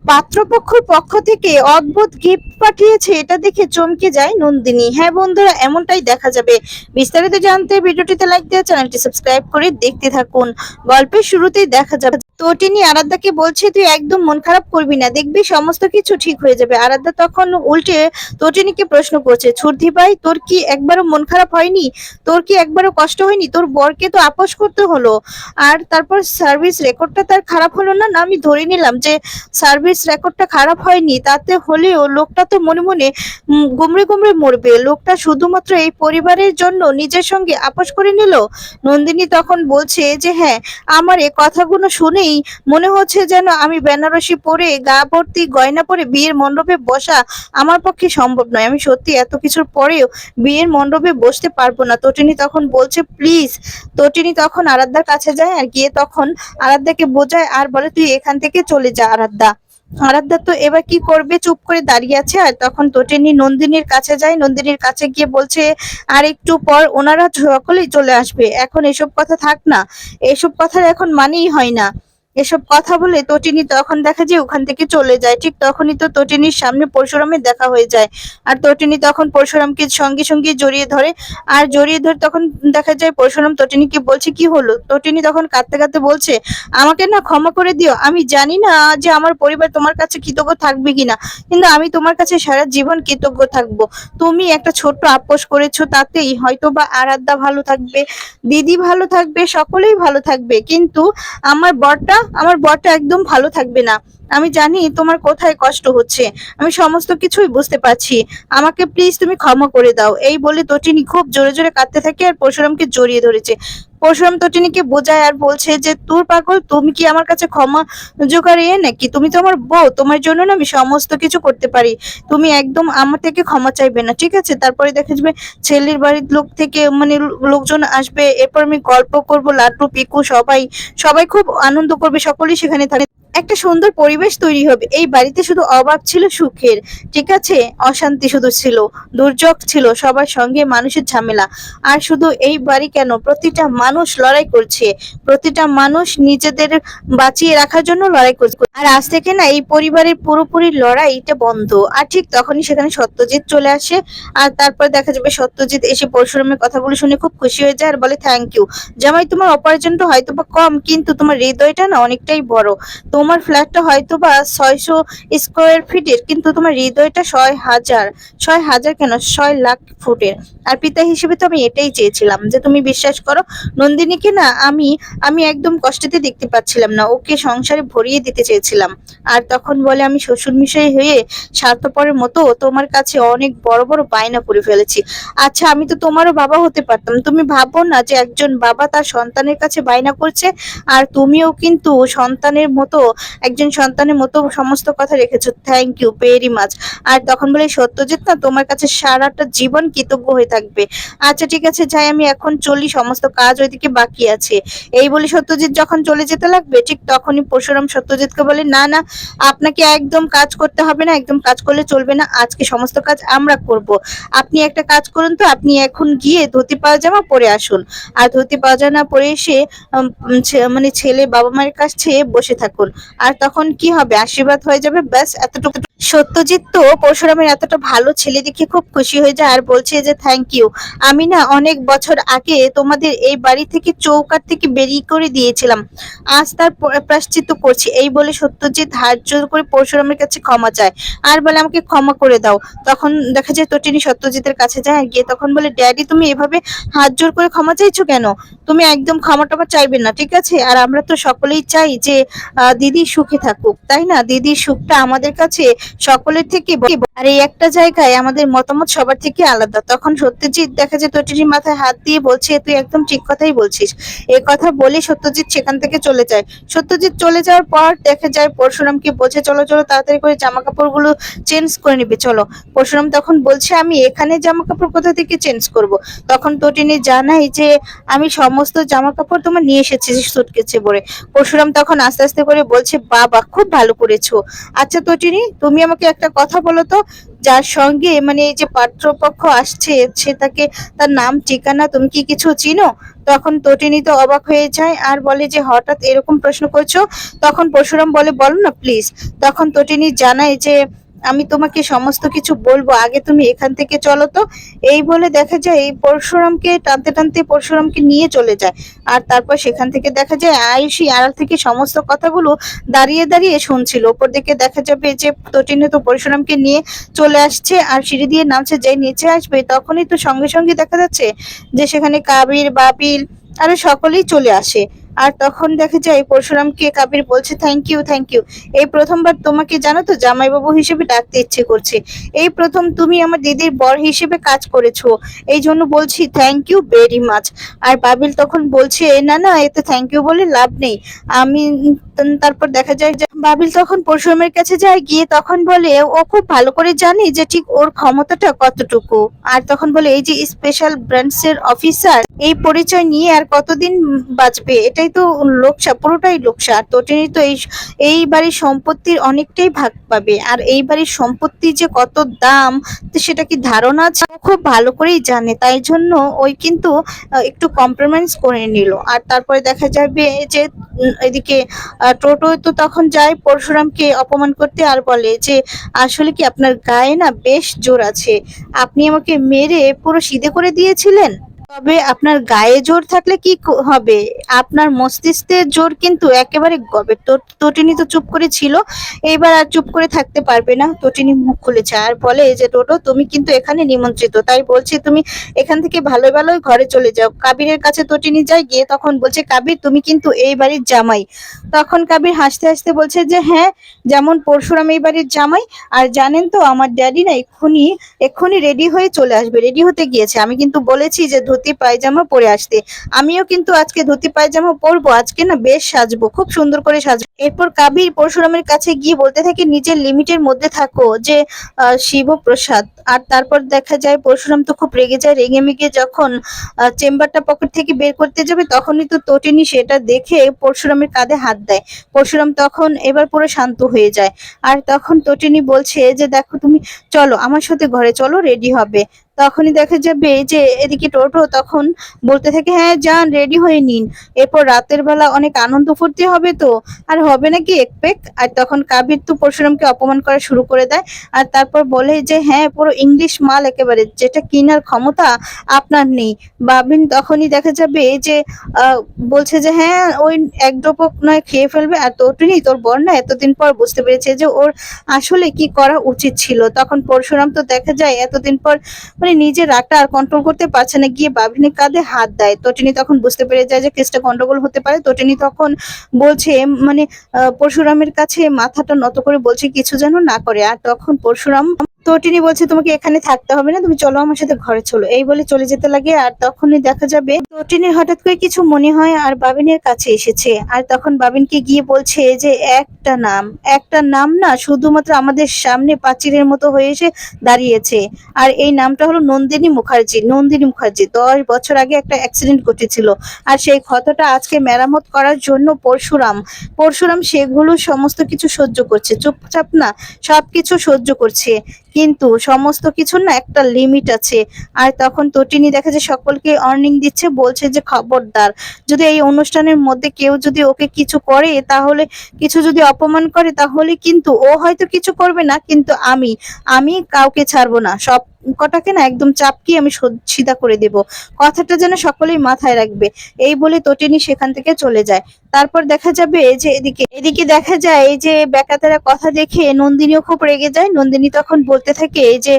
পাত্রপক্ষের পক্ষ থেকে অদ্ভুত গিফট পাঠিয়েছে, এটা দেখে চমকে যায় নন্দিনী। হ্যাঁ বন্ধুরা, এমনটাই দেখা যাবে। বিস্তারিত জানতে ভিডিওটিতে লাইক দিয়ে চ্যানেলটি সাবস্ক্রাইব করে দেখতে থাকুন। গল্পের শুরুতেই দেখা যাবে তটিনী আরাধ্যাকে বলছে, তুই একদম মন খারাপ করবি না, দেখবি সমস্ত কিছু ঠিক হয়ে যাবে। আরাধ্যা তখন উল্টে তটিনীকে প্রশ্ন করছে, ছুটি ভাই, তোর কি একবারও মন খারাপ হয়নি? তোর কি একবারও কষ্ট হয়নি? তোর বরকে তো আপোস করতে হলো, আর তারপর সার্ভিস রেকর্ডটা তার খারাপ হলো না? না, আমি ধরে নিলাম যে সার্ভিস রেকর্ডটা খারাপ হয়নি, তাতে হলেও লোকটা তো মনে মনে গুমড়ে গুমড়ে মরবে। লোকটা শুধুমাত্র এই পরিবারের জন্য নিজের সঙ্গে আপোস করে নিল। নন্দিনী তখন বলছে যে হ্যাঁ, আমার এই কথাগুলো শুনেই মনে হচ্ছে যেন আমি বেনারসি পরে গা ভর্তি গয়না পরে বিয়ের মণ্ডপে বসা আমার পক্ষে সম্ভব নয়। আমি সত্যি এত কিছুর পরেও বিয়ের মণ্ডপে বসতে পারবো না। তটিনী তখন বলছে প্লিজ। তটিনী তখন আরাধ্যার কাছে যায় আর গিয়ে তখন আরাধ্যাকে বোঝায় আর বলে, তুই এখান থেকে চলে যা আরাধ্যা। আরাধ্যা তো এবার কি করবে, চুপ করে দাঁড়িয়ে আছে। আর তখন তটিনী নন্দিনীর কাছে যায়, নন্দিনীর কাছে গিয়ে বলছে আর একটু পর ওনারা সকলেই চলে আসবে, এখন এসব কথা থাক না, এসব কথার এখন মানেই হয় না। এসব কথা বলে তটিনী তখন দেখা যায় ওখান থেকে চলে যায়। ঠিক তখনই তো তটিনীর সামনে পরশুরামের দেখা হয়ে যায়। আর তটিনী তখন পরশুরামকে সঙ্গে সঙ্গে জড়িয়ে ধরে। আর জড়িয়ে ধরে তখন দেখা যায় পরশুরাম তটিনীকে বলছে, কি হলো? তটিনী তখন কাঁদতে কাঁদতে বলছে, আমাকে না ক্ষমা করে দিও। আমি জানি না যে আমার পরিবার তোমার কাছে কৃতজ্ঞ থাকবে কিনা, কিন্তু আমি তোমার কাছে সারা জীবন কৃতজ্ঞ থাকবো। তুমি একটা ছোট্ট আপোস করেছো, তাতেই হয়তো বা আরাধ্যা ভালো থাকবে, দিদি ভালো থাকবে, সকলেই ভালো থাকবে, কিন্তু আমার বরটা একদম ভালো থাকবে না। আমি জানি তোমার কোথায় কষ্ট হচ্ছে, আমি সমস্ত কিছুই বুঝতে পারছি। আমাকে প্লিজ তুমি ক্ষমা করে দাও। এই বলে তটিনী খুব জোরে জোরে কাঁদতে থাকে আর পরশুরামকে জড়িয়ে ধরেছে। পরশুরাম তটিনীকে বোঝায় আর বলছে যে, তোর পাগল, তুমি কি আমার কাছে ক্ষমা জোগাড় নাকি? তুমি তো আমার বউ, তোমার জন্য না আমি সমস্ত কিছু করতে পারি। তুমি একদম আমার থেকে ক্ষমা চাইবে না, ঠিক আছে? তারপরে দেখা যাবে ছেলের বাড়ির লোক থেকে মানে লোকজন আসবে, এরপর আমি গল্প করব, লাড্ডু পিকু সবাই সবাই খুব আনন্দ করবে, সকলেই সেখানে থাকে। একটা সুন্দর পরিবেশ তৈরি হবে। এই বাড়িতে শুধু অভাব ছিল সুখের, ঠিক আছে? অশান্তি শুধু ছিল, দুর্যোগ ছিল, সবার সঙ্গে মানুষের ঝামেলা। আর শুধু এই বাড়ি কেন, প্রতিটা মানুষ লড়াই করছে, প্রতিটা মানুষ নিজেদের বাঁচিয়ে রাখার জন্য লড়াই করছে। আর আজ থেকে না এই পরিবারের পুরোপুরি লড়াইটা বন্ধ। আর ঠিক তখনই সেখানে সত্যজিৎ চলে আসে। আর তারপর দেখা যাবে সত্যজিৎ এসে পরশুরামের কথাগুলো শুনে খুব খুশি হয়ে যায় আর বলে, থ্যাংক ইউ জামাই, তোমার উপার্জনটা হয়তো বা কম, কিন্তু তোমার হৃদয়টা না অনেকটাই বড়। তোমার ফ্ল্যাটটা হয়তো বা 600 স্কোয়ার ফিটের, কিন্তু তোমার হৃদয়টা 6,000, 6,000 কেন, 6 লাখ ফুটের। আর পিতা হিসেবে তো আমি এটাই চেয়েছিলাম। যে তুমি বিশ্বাস করো, নন্দিনীকে না আমি আমি একদম কষ্টেতে দেখতে পাচ্ছিলাম না, ওকে সংসারে ভরিয়ে দিতে চেয়েছিলাম। আর তখন বলে, আমি শ্বশুর মশাই হয়ে স্বার্থপরের মতো তোমার কাছে অনেক বড় বড় বায়না করে ফেলেছি। আচ্ছা, আমি তো তোমারও বাবা হতে পারতাম। তুমি ভাবো না যে একজন বাবা তার সন্তানের কাছে বায়না করছে, আর তুমিও কিন্তু সন্তানের মতো, একজন সন্তানের মতো সমস্ত কথা রেখেছো। Thank you very much. আর তখন বলে, সত্যজিৎ না তোমার কাছে সারাটা জীবন কৃতজ্ঞ হয়ে থাকবে। আচ্ছা ঠিক আছে, যাই, আমি এখন চলি, সমস্ত কাজ ওইদিকে বাকি আছে। এই বলে সত্যজিৎ যখন চলে যেতে লাগবে, ঠিক তখনই পরশুরাম সত্যজিৎকে বলে, না না, আপনাকে একদম কাজ করতে হবে না, একদম কাজ করলে চলবে না, আজকে সমস্ত কাজ আমরা করব। আপনি একটা কাজ করুন তো, আপনি এখন গিয়ে ধুতি পায়জামা পরে আসুন। আর ধুতি পায়জামা পরে এসে মানে ছেলে বাবা মায়ের কাছে বসে থাকুন। আর তখন কি হবে, আশীর্বাদ হয়ে যাবে, ব্যাস এতটুকু। সত্যজিৎ তো পরশুরামের এতটা ভালো ছেলে দেখে খুব খুশি হয়ে যায় আর বলছে যে, থ্যাংক ইউ। আমি না অনেক বছর আগে তোমাদের এই বাড়ি থেকে চৌকাঠ থেকে বেরিয়ে করে দিয়েছিলাম, আজ তার প্রায়শ্চিত্ত করছি। এই বলে সত্যজিৎ হাত জোড় করে পরশুরামের কাছে ক্ষমা চায় আর বলে, আমাকে ক্ষমা করে দাও। তখন দেখা যায় তটিনী সত্যজিতের কাছে যায় আর গিয়ে তখন বলে, ড্যাডি তুমি এভাবে হাত জোড় করে ক্ষমা চাইছো কেন? তুমি একদম ক্ষমা টমা চাইবে না, ঠিক আছে? আর আমরা তো সকলেই চাই যে দিদি সুখে থাকুক, তাই না? দিদির সুখটা আমাদের কাছে সকলের থেকে আর এই একটা জায়গায় আমাদের মতামত সবার থেকে আলাদা। তখন সত্যজিৎ দেখা যায় তটিনীর মাথায় হাত দিয়ে বলছে, তুই একদম ঠিক কথাই বলছিস। এ কথা বলে সত্যজিৎ সেখান থেকে চলে যায়। সত্যজিৎ চলে যাওয়ার পর দেখা যায় পরশুরামকে বলছে, চলো চলো তাড়াতাড়ি করে জামা কাপড়গুলো চেঞ্জ করে নিবে, চলো। পরশুরাম তখন বলছে, আমি এখানে জামা কাপড় কোথা থেকে চেঞ্জ করব? তখন তটিনী জানাই যে, আমি সমস্ত জামা কাপড় তোমার নিয়ে এসেছি সুটকেসে ভরে। পরশুরাম তখন আস্তে আস্তে করে বলছে, বাবা খুব ভালো করেছো। আচ্ছা তটিনী, তুমি আমাকে একটা কথা বলো তো, যার সঙ্গে মানে এই যে পাত্রপক্ষ আসছে সে তাকে তার নাম ঠিকানা তুমি কি কিছু চিনো? তখন তটিনী তো অবাক হয়ে যায় আর বলে যে হঠাৎ এরকম প্রশ্ন করছো। তখন পরশুরাম বলে বলো না প্লিজ। তখন তটিনী জানায় যে আমি তোমাকে সমস্ত কিছু বলবো, আগে তুমি এখান থেকে চলো তো। এই বলে দেখা যায় এই পরশুরামকে টানতে টানতে পরশুরামকে নিয়ে চলে যায়। আর তারপর সেখান থেকে দেখা যায় আয়ুষী আড়াল থেকে সমস্ত কথাগুলো দাঁড়িয়ে দাঁড়িয়ে শুনছিল। ওপর দিকে দেখা যাবে যে তটিনী তো পরশুরামকে নিয়ে চলে আসছে আর সিঁড়ি দিয়ে নামছে, যে নিচে আসবে তখনই তো সঙ্গে সঙ্গে দেখা যাচ্ছে যে সেখানে কাবির বাবিল আরো সকলেই চলে আসে। আর তখন দেখা যায় পরশুরামকে কাবির বলছে থ্যাংক ইউ থ্যাংক ইউ, এই প্রথমবার তোমাকে জানো তো জামাইবাবু হিসেবে ডাকতে ইচ্ছে করছে। এই প্রথম তুমি আমার দিদির বর হিসেবে কাজ করেছো, এই জন্য বলছি থ্যাংক ইউ ভেরি মাচ। আর বাবিল তখন বলছে না না, এতে থ্যাংক ইউ বলে লাভ নেই। আমি তারপর দেখা যায় যে বাবিল তখন পরশুরামের কাছে যায়, গিয়ে তখন বলে ও খুব ভালো করে জানে যে ঠিক ওর ক্ষমতাটা কতটুকু। আর তখন বলে এই যে স্পেশাল ব্রাঞ্চের অফিসার, এই পরিচয় নিয়ে আর কতদিন বাঁচবে, এটাই তো লোকসা, পুরোটাই লোকসা। আর তটিনী তো এই বাড়ির সম্পত্তির অনেকটাই ভাগ পাবে, আর এই বাড়ির সম্পত্তি যে কত দাম তো সেটা কি ধারণা আছে? ও খুব ভালো করেই জানে, তাই জন্য ওই কিন্তু একটু কম্প্রোমাইজ করে নিল। আর তারপরে দেখা যাবে যে এদিকে টোটো তো তখন যায় পরশুরামকে অপমান করতে আর বলে যে আসলে কি আপনার গায়ে না বেশ জোর আছে, আপনি আমাকে মেরে পুরো সিধে করে দিয়েছিলেন। তবে আপনার গায়ে জোর থাকলে কি হবে, আপনার মস্তিষ্কের জোর কিন্তু একেবারে গবে। তটিনী তো চুপ করে ছিল, এইবার আর চুপ করে থাকতে পারবে না। তটিনী মুখ খুলেছে আর বলে যে টোটো তুমি কিন্তু এখানে নিমন্ত্রিত, তাই বলছি তুমি এখান থেকে ভালো ভালোই ঘরে চলে যাও। কাবিরের কাছে তটিনী যায়, গিয়ে তখন বলছে কাবির তুমি কিন্তু এই বাড়ির জামাই। তখন কাবির হাসতে হাসতে বলছে যে হ্যাঁ, যেমন পরশুরাম এই বাড়ির জামাই। আর জানেন তো আমার ড্যাডি না এক্ষুনি এক্ষুনি রেডি হয়ে চলে আসবে, রেডি হতে গিয়েছে। আমি কিন্তু বলেছি যে ধুতি পায়জামা পরে আসতে, আমিও কিন্তু আজকে ধুতি পায়জামা পরবো, আজকে না বেশ সাজবো, খুব সুন্দর করে সাজবো। এরপর কাবির পরশুরামের কাছে গিয়ে বলতে থাকে নিজের লিমিটের মধ্যে থাকো যে শিবপ্রসাদ। আর তারপর দেখা যায় পরশুরাম তো খুব রেগে যায়, রেগে মেগে যখন চেম্বারটা পকেট থেকে বের করতে যাবে তখনই তো তটিনী সেটা দেখে পরশুরামের কাঁধে হাত দেয়। পরশুরাম তখন এবার পুরো শান্ত হয়ে যায়। আর তখন তটিনী বলছে যে দেখো তুমি চলো আমার সাথে ঘরে চলো, রেডি হবে। তখনই দেখা যাবে যে এদিকে টোটো তখন বলতে থাকে হ্যাঁ যান রেডি হয়ে নিন, এরপর রাতের বেলা অনেক আনন্দ ফুর্তি হবে তো, আর হবে নাকি এক পেক। আর তখন কাবির তো পরশুরামকে অপমান করা শুরু করে দেয়। আর তারপর বলে যে হ্যাঁ পুরো ইংলিশ মাল একেবারে, যেটা কেনার ক্ষমতা আপনার নেই। বাবিন তখনই দেখা যাবে যে আহ বলছে যে হ্যাঁ ওই এক ডোপক নয় খেয়ে ফেলবে। আর তটিনী তোর বর না এতদিন পর বুঝতে পেরেছে যে ওর আসলে কি করা উচিত ছিল। তখন পরশুরাম তো দেখা যায় এতদিন পর মানে নিজের রাগটা আর কন্ট্রোল করতে পারছে না, গিয়ে বাবিনের কাঁধে হাত দেয়। তটিনী তখন বুঝতে পেরে যায় যে কেসটা গন্ডগোল হতে পারে। তটিনী তখন বলছে মানে পরশুরামের কাছে মাথাটা নত করে বলছে কিছু যেন না করে। আর তখন পরশুরাম তটিনী বলছে তোমাকে এখানে থাকতে হবে না, তুমি চলো আমার সাথে ঘরে চলো, এই বলে চলে যেতে লাগে। আর তখনই দেখা যাবে তটিনীর হঠাৎ করে কিছু মনে হয় আর বাবিনের কাছে এসেছে। আর তখন বাবিনকে গিয়ে বলছে যে একটা নাম না শুধুমাত্র আমাদের সামনে পাঁচিলের মতো হয়ে এসে দাঁড়িয়েছে। আর এই নামটা হলো নন্দিনী মুখার্জি। নন্দিনী মুখার্জি 10 বছর আগে একটা অ্যাক্সিডেন্ট ঘটেছিল, আর সেই ক্ষতটা আজকে মেরামত করার জন্য পরশুরাম পরশুরাম সেগুলো সমস্ত কিছু সহ্য করছে, চুপচাপ না সবকিছু সহ্য করছে, কিন্তু সমস্ত কিছুর না একটা লিমিট আছে। আর তখন তটিনী দেখা যায় সকলকে ওয়ার্নিং দিচ্ছে, বলছে যে খবরদার যদি এই অনুষ্ঠানের মধ্যে কেউ যদি ওকে কিছু করে, তাহলে কিছু যদি অপমান করে তাহলে কিন্তু ও হয়তো কিছু করবে না, কিন্তু আমি কাউকে ছাড়বো না, সব কটাকে না একদম চাপকিয়ে আমি সিধা করে দেব। কথাটা যেন সকলেই মাথায় রাখবে। এই বলে তটিনী সেখান থেকে চলে যায়। তারপর দেখা যাবে যে এদিকে এদিকে দেখা যায় যে বেকাতেরা কথা দেখে নন্দিনীও খুব রেগে যায়। নন্দিনী তখন বলতে থাকে যে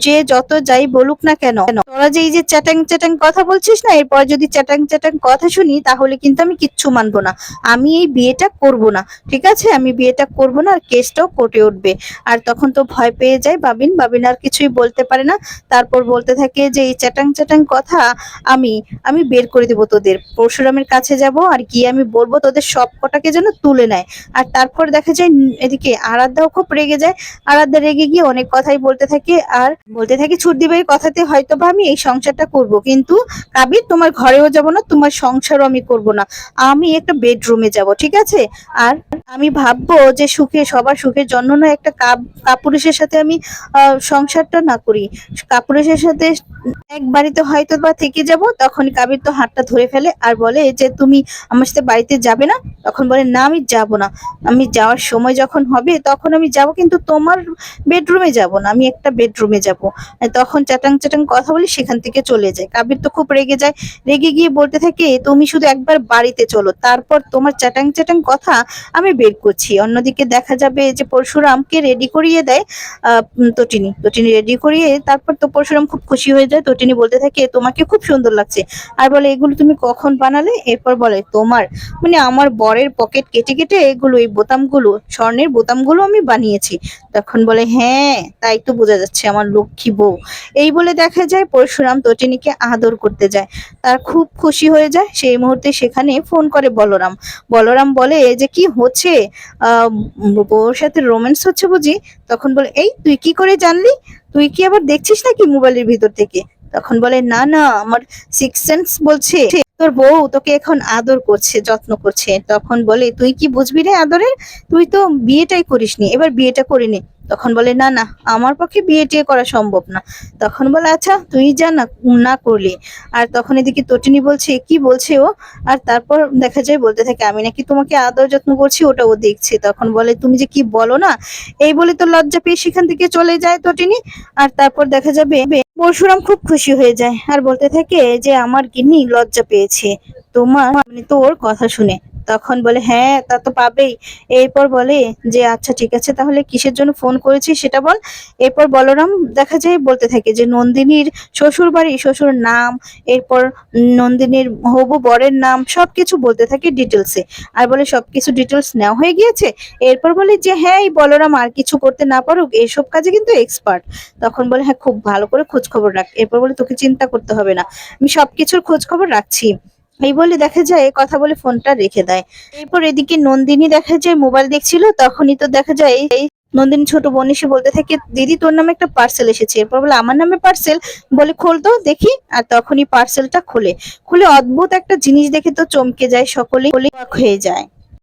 যে যত যাই বলুক না কেন, তোরা যে এই যে চ্যাটাং চ্যাটাং কথা বলছিস না, এরপর যদি চ্যাটাং চ্যাটাং কথা শুনি তাহলে কিন্তু আমি কিচ্ছু মানবো না, আমি এই বিয়েটা করব না, ঠিক আছে আমি বিয়েটা করব না, আর কেসটাও কোর্টে উঠবে। আর তখন তো ভয় পেয়ে যায় বাবিন আর কিছুই বলতে পারে না। না। তারপর বলতে থাকে যে এই চ্যাটাং চ্যাটাং কথা আমি আমি বের করে দেবো তোদের, পরশুরামের কাছে যাব আর গিয়ে আমি বলবো তোদের সব কটাকে যেন তুলে নেয়। আর তারপর দেখা যায় এদিকে আরাধ্যাও খুব রেগে যায়। আরাধ্যা রেগে গিয়ে অনেক কথাই বলতে থাকে আর বলতে থাকে ছুটি ভাইয়ের কথাতে হয়তো বা আমি এই সংসারটা করব, কিন্তু কাবির তোমার ঘরেও যাব না, তোমার সংসারও আমি করব না, আমি একটা বেডরুমে যাব, ঠিক আছে? আর আমি ভাববো যে সুখে সবার সুখের জন্য না একটা কাপুরুষের সাথে আমি সংসারটা না করি, কাপুরুষের সাথে এক বাড়িতে হয়তো বা থেকে যাব। তখন কাবির তো হাতটা ধরে ফেলে আর বলে যে তুমি আমার সাথে বাড়িতে যাবে না। তখন বলে না আমি যাব না, আমি যাওয়ার সময় যখন হবে তখন আমি যাব, কিন্তু তোমার বেডরুমে যাব না, আমি একটা বেডরুমে যাব। তখন চ্যাটাং চ্যাটাং কথা বলে সেখান থেকে চলে যায়। কাবির তো খুব রেগে যায়, রেগে গিয়ে বলতে থাকে তুমি শুধু একবার বাড়িতে চলো, তারপর তোমার চ্যাটাং চ্যাটাং কথা আমি বের করছি। অন্যদিকে দেখা যাবে যে পরশুরামকে রেডি করিয়ে দেয় তটিনী। তটিনী রেডি করিয়ে তারপর তো পরশুরাম খুব খুশি হয়ে যায়। তটিনী বলতে থাকে তোমাকে খুব সুন্দর লাগছে, আর বলে এগুলো তুমি কখন বানালে? এরপর বলে তোমার মানে আমার বরের পকেট কেটে কেটে এগুলো এই বোতামগুলো স্বর্ণের বোতামগুলো আমি বানিয়েছি। তখন বলে হ্যাঁ তাই তো বোঝা যাচ্ছে আমার লক্ষ্মী বউ। এই বলে দেখা যায় পরশুরাম তটিনীকে আদর করতে যায়, তার খুব খুশি হয়ে যায়। সেই মুহূর্তে সেখানে ফোন করে বলরাম। বলরাম বলে যে কি হচ্ছে, বউর সাথে রোম্যান্স হচ্ছে বুঝি? তখন বলে এই তুই কি করে জানলি? তুই কি আবার দেখছিস নাকি মোবাইলের ভিতর থেকে? তখন বলে না না, আমার সিক্স সেন্স বলছে তোর বউ তোকে এখন আদর করছে, যত্ন করছে। তখন বলে তুই কি বুঝবি রে আদরের, তুই তো বিয়েটাই করিসনি, এবার বিয়েটা করে নে। তখন বলে না না, আমার পক্ষে বিয়ে টিয়ে করা সম্ভব না। তখন বলে আচ্ছা তুই যা না, না করলি। আর তখন এদিকে তটিনী বলছে কি বলছে ও, আর তারপর দেখা যায় বলতে থাকে আমি নাকি তোমাকে আদর যত্ন করছি, ওটা ও দেখছে। তখন বলে তুমি যে কি বলো না, এই বলে তো লজ্জা পেয়ে সেখান থেকে চলে যায় তটিনী। আর তারপর দেখা যাবে পরশুরাম খুব খুশি হয়ে যায় আর বলতে থাকে যে আমার গিন্নি লজ্জা পেয়েছে তোমার মানে তোর কথা শুনে। তখন বলে হ্যাঁ তা তো পাবেই। এরপর বলে যে আচ্ছা ঠিক আছে তাহলে কিসের জন্য ফোন করেছি সেটা বল। এরপর বলরাম দেখা যায় বলতে থাকে যে নন্দিনীর শ্বশুর বাড়ি, শ্বশুর নাম, এরপর নন্দিনীর হবু বরের নাম সবকিছু বলতে থাকে ডিটেলসে। আর বলে সবকিছু ডিটেলস নেওয়া হয়ে গিয়েছে। এরপর বলে যে হ্যাঁ এই বলরাম আর কিছু করতে না পারুক এইসব কাজে কিন্তু এক্সপার্ট। তখন বলে হ্যাঁ খুব ভালো করে খোঁজ খবর রাখ। এরপর বলে তোকে চিন্তা করতে হবে না, আমি সবকিছুর খোঁজ খবর রাখছি। এই বলে দেখা যায় কথা বলে ফোনটা রেখে দেয়। এরপর এদিকে নন্দিনী দেখা যায় মোবাইল দেখছিল, তখনই তো দেখা যায় এই নন্দিনী ছোট বোন এসে বলতে থাকে দিদি তোর নামে একটা পার্সেল এসেছে। এরপর বলে আমার নামে পার্সেল? বলে খোল তো দেখি। আর তখনই পার্সেলটা খুলে খুলে অদ্ভুত একটা জিনিস দেখে তো চমকে যায় সকলেই, অবাক হয়ে যায়।